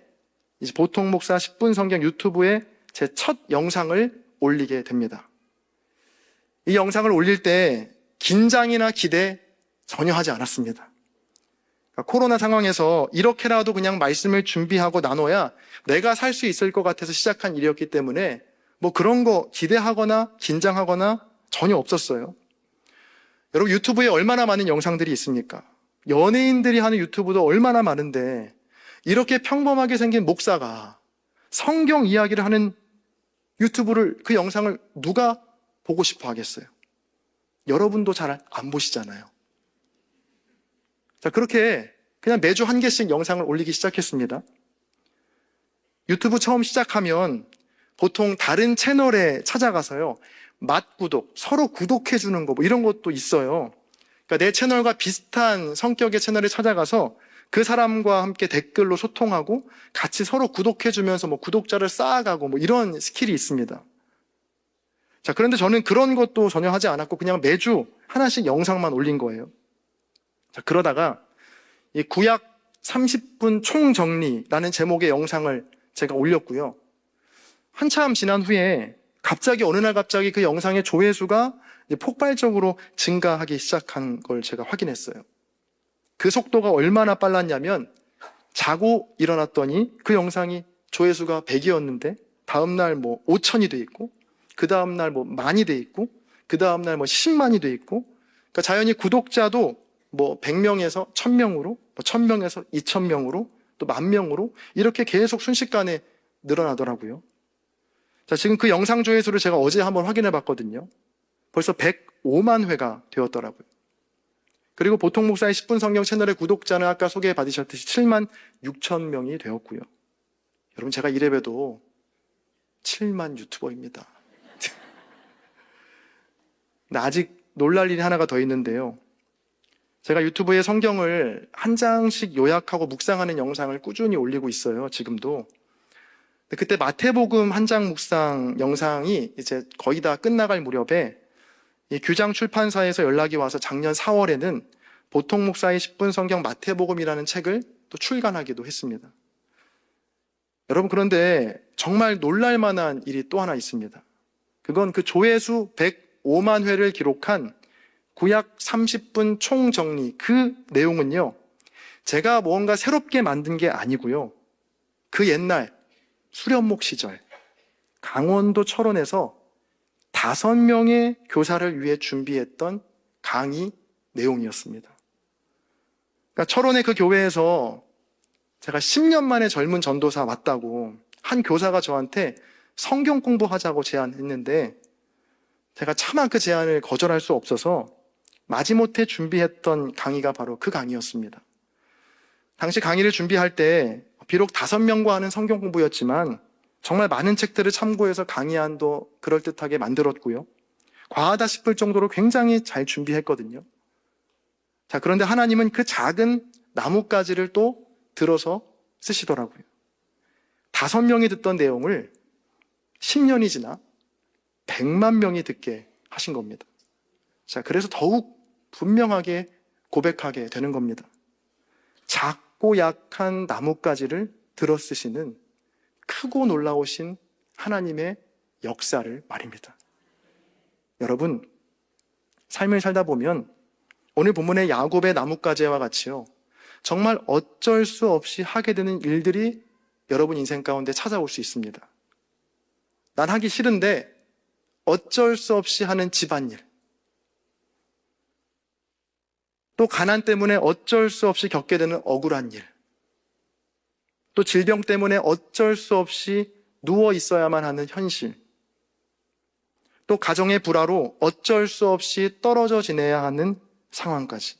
이제 보통 목사 10분 성경 유튜브에 제 첫 영상을 올리게 됩니다. 이 영상을 올릴 때 긴장이나 기대 전혀 하지 않았습니다. 그러니까 코로나 상황에서 이렇게라도 그냥 말씀을 준비하고 나눠야 내가 살 수 있을 것 같아서 시작한 일이었기 때문에 뭐 그런 거 기대하거나 긴장하거나 전혀 없었어요. 여러분, 유튜브에 얼마나 많은 영상들이 있습니까? 연예인들이 하는 유튜브도 얼마나 많은데 이렇게 평범하게 생긴 목사가 성경 이야기를 하는 유튜브를, 그 영상을 누가 보고 싶어 하겠어요? 여러분도 잘 안 보시잖아요. 자, 그렇게 그냥 매주 한 개씩 영상을 올리기 시작했습니다. 유튜브 처음 시작하면 보통 다른 채널에 찾아가서요, 맛구독, 서로 구독해주는 거 뭐 이런 것도 있어요. 그러니까 내 채널과 비슷한 성격의 채널에 찾아가서 그 사람과 함께 댓글로 소통하고 같이 서로 구독해주면서 뭐 구독자를 쌓아가고 뭐 이런 스킬이 있습니다. 자, 그런데 저는 그런 것도 전혀 하지 않았고 그냥 매주 하나씩 영상만 올린 거예요. 자, 그러다가 이 구약 30분 총정리라는 제목의 영상을 제가 올렸고요. 한참 지난 후에 어느 날 갑자기 그 영상의 조회수가 폭발적으로 증가하기 시작한 걸 제가 확인했어요. 그 속도가 얼마나 빨랐냐면 자고 일어났더니 그 영상이 조회수가 100이었는데 다음날 뭐 5,000이 돼 있고 그 다음날 뭐 10,000이 돼 있고 그 다음날 뭐 100,000이 돼 있고, 그러니까 자연히 구독자도 뭐 100명에서 1,000명으로, 뭐 1,000명에서 2,000명으로, 또 10,000명으로 이렇게 계속 순식간에 늘어나더라고요. 자, 지금 그 영상 조회수를 제가 어제 한번 확인해 봤거든요. 벌써 105만 회가 되었더라고요. 그리고 보통 목사의 10분 성경 채널의 구독자는 아까 소개 받으셨듯이 7만 6천 명이 되었고요. 여러분, 제가 이래봬도 7만 유튜버입니다. 근데 아직 놀랄 일이 하나가 더 있는데요. 제가 유튜브에 성경을 한 장씩 요약하고 묵상하는 영상을 꾸준히 올리고 있어요, 지금도. 근데 그때 마태복음 한 장 묵상 영상이 이제 거의 다 끝나갈 무렵에 이 규장 출판사에서 연락이 와서 작년 4월에는 보통 목사의 10분 성경 마태복음이라는 책을 또 출간하기도 했습니다. 여러분, 그런데 정말 놀랄 만한 일이 또 하나 있습니다. 그건 그 조회수 105만 회를 기록한 구약 30분 총정리, 그 내용은요, 제가 뭔가 새롭게 만든 게 아니고요. 그 옛날 수련목 시절 강원도 철원에서 5명의 교사를 위해 준비했던 강의 내용이었습니다. 그러니까 철원의 그 교회에서 제가 10년 만에 젊은 전도사 왔다고 한 교사가 저한테 성경 공부하자고 제안했는데 제가 차마 그 제안을 거절할 수 없어서 마지못해 준비했던 강의가 바로 그 강의였습니다. 당시 강의를 준비할 때 비록 5명과 하는 성경 공부였지만 정말 많은 책들을 참고해서 강의안도 그럴듯하게 만들었고요. 과하다 싶을 정도로 굉장히 잘 준비했거든요. 자, 그런데 하나님은 그 작은 나뭇가지를 또 들어서 쓰시더라고요. 5명이 듣던 내용을 10년이 지나 100만 명이 듣게 하신 겁니다. 자, 그래서 더욱 분명하게 고백하게 되는 겁니다. 작고 약한 나뭇가지를 들어 쓰시는 크고 놀라우신 하나님의 역사를 말입니다. 여러분, 삶을 살다 보면 오늘 본문의 야곱의 나뭇가지와 같이요, 정말 어쩔 수 없이 하게 되는 일들이 여러분 인생 가운데 찾아올 수 있습니다. 난 하기 싫은데 어쩔 수 없이 하는 집안일, 또 가난 때문에 어쩔 수 없이 겪게 되는 억울한 일, 또 질병 때문에 어쩔 수 없이 누워 있어야만 하는 현실, 또 가정의 불화로 어쩔 수 없이 떨어져 지내야 하는 상황까지.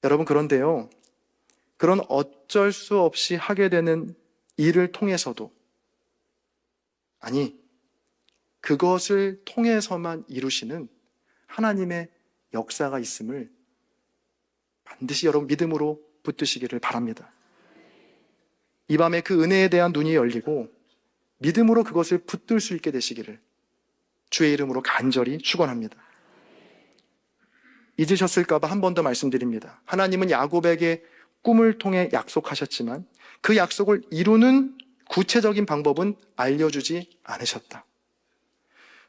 여러분, 그런데요, 그런 어쩔 수 없이 하게 되는 일을 통해서도, 아니, 그것을 통해서만 이루시는 하나님의 역사가 있음을 반드시 여러분 믿음으로 붙드시기를 바랍니다. 이 밤에 그 은혜에 대한 눈이 열리고 믿음으로 그것을 붙들 수 있게 되시기를 주의 이름으로 간절히 축원합니다. 잊으셨을까 봐 한 번 더 말씀드립니다. 하나님은 야곱에게 꿈을 통해 약속하셨지만 그 약속을 이루는 구체적인 방법은 알려주지 않으셨다.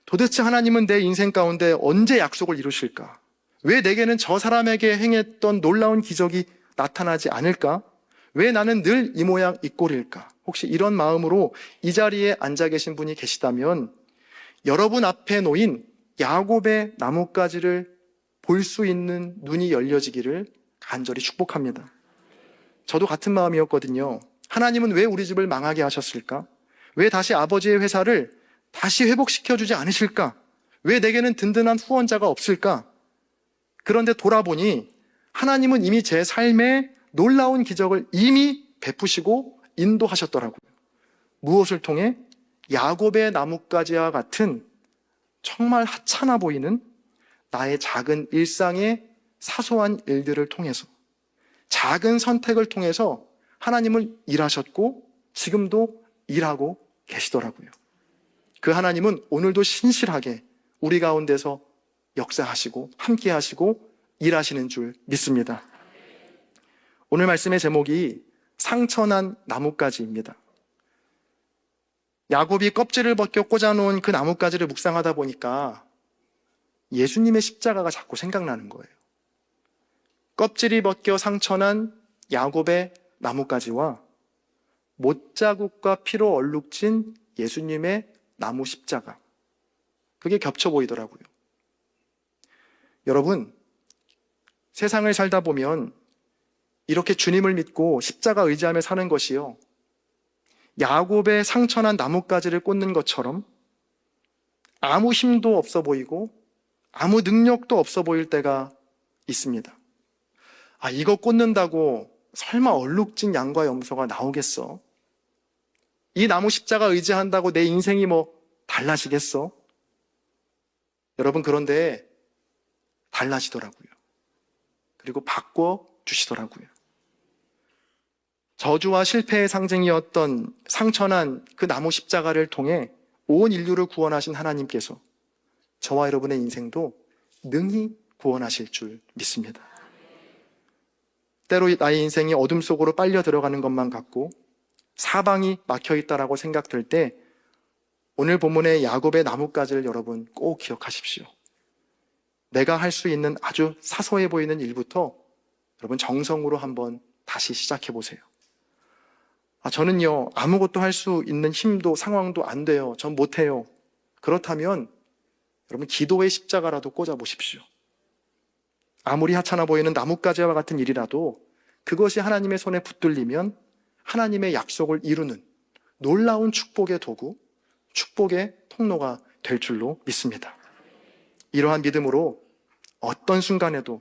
도대체 하나님은 내 인생 가운데 언제 약속을 이루실까? 왜 내게는 저 사람에게 행했던 놀라운 기적이 나타나지 않을까? 왜 나는 늘 이 모양 이 꼴일까? 혹시 이런 마음으로 이 자리에 앉아 계신 분이 계시다면 여러분 앞에 놓인 야곱의 나뭇가지를 볼 수 있는 눈이 열려지기를 간절히 축복합니다. 저도 같은 마음이었거든요. 하나님은 왜 우리 집을 망하게 하셨을까? 왜 다시 아버지의 회사를 다시 회복시켜주지 않으실까? 왜 내게는 든든한 후원자가 없을까? 그런데 돌아보니 하나님은 이미 제 삶에 놀라운 기적을 이미 베푸시고 인도하셨더라고요. 무엇을 통해? 야곱의 나뭇가지와 같은 정말 하찮아 보이는 나의 작은 일상의 사소한 일들을 통해서, 작은 선택을 통해서 하나님을 일하셨고 지금도 일하고 계시더라고요. 그 하나님은 오늘도 신실하게 우리 가운데서 역사하시고 함께 하시고 일하시는 줄 믿습니다. 오늘 말씀의 제목이 상처난 나뭇가지입니다. 야곱이 껍질을 벗겨 꽂아놓은 그 나뭇가지를 묵상하다 보니까 예수님의 십자가가 자꾸 생각나는 거예요. 껍질이 벗겨 상처난 야곱의 나뭇가지와 못자국과 피로 얼룩진 예수님의 나무 십자가, 그게 겹쳐 보이더라고요. 여러분, 세상을 살다 보면 이렇게 주님을 믿고 십자가 의지하며 사는 것이요, 야곱의 상처난 나뭇가지를 꽂는 것처럼 아무 힘도 없어 보이고 아무 능력도 없어 보일 때가 있습니다. 이거 꽂는다고 설마 얼룩진 양과 염소가 나오겠어? 이 나무 십자가 의지한다고 내 인생이 달라지겠어? 여러분, 그런데 달라지더라고요. 그리고 바꿔주시더라고요. 저주와 실패의 상징이었던 상처난 그 나무 십자가를 통해 온 인류를 구원하신 하나님께서 저와 여러분의 인생도 능히 구원하실 줄 믿습니다. 때로 나의 인생이 어둠 속으로 빨려 들어가는 것만 같고 사방이 막혀있다라고 생각될 때 오늘 본문의 야곱의 나뭇가지를 여러분 꼭 기억하십시오. 내가 할 수 있는 아주 사소해 보이는 일부터 여러분 정성으로 한번 다시 시작해 보세요. 저는요, 아무것도 할 수 있는 힘도 상황도 안 돼요. 전 못해요. 그렇다면 여러분 기도의 십자가라도 꽂아 보십시오. 아무리 하찮아 보이는 나뭇가지와 같은 일이라도 그것이 하나님의 손에 붙들리면 하나님의 약속을 이루는 놀라운 축복의 도구, 축복의 통로가 될 줄로 믿습니다. 이러한 믿음으로 어떤 순간에도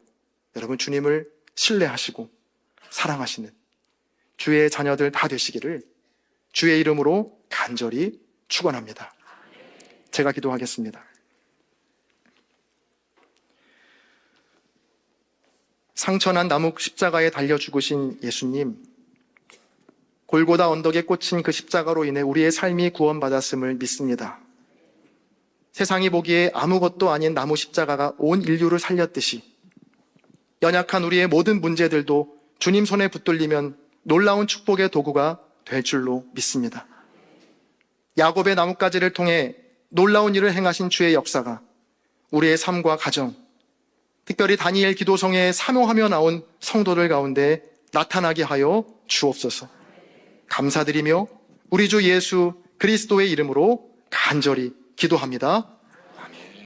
여러분 주님을 신뢰하시고 사랑하시는 주의 자녀들 다 되시기를 주의 이름으로 간절히 축원합니다. 제가 기도하겠습니다. 상처난 나무 십자가에 달려 죽으신 예수님, 골고다 언덕에 꽂힌 그 십자가로 인해 우리의 삶이 구원받았음을 믿습니다. 세상이 보기에 아무것도 아닌 나무 십자가가 온 인류를 살렸듯이 연약한 우리의 모든 문제들도 주님 손에 붙들리면 놀라운 축복의 도구가 될 줄로 믿습니다. 야곱의 나뭇가지를 통해 놀라운 일을 행하신 주의 역사가 우리의 삶과 가정, 특별히 다니엘 기도성에 사모하며 나온 성도들 가운데 나타나게 하여 주옵소서. 감사드리며 우리 주 예수 그리스도의 이름으로 간절히 기도합니다.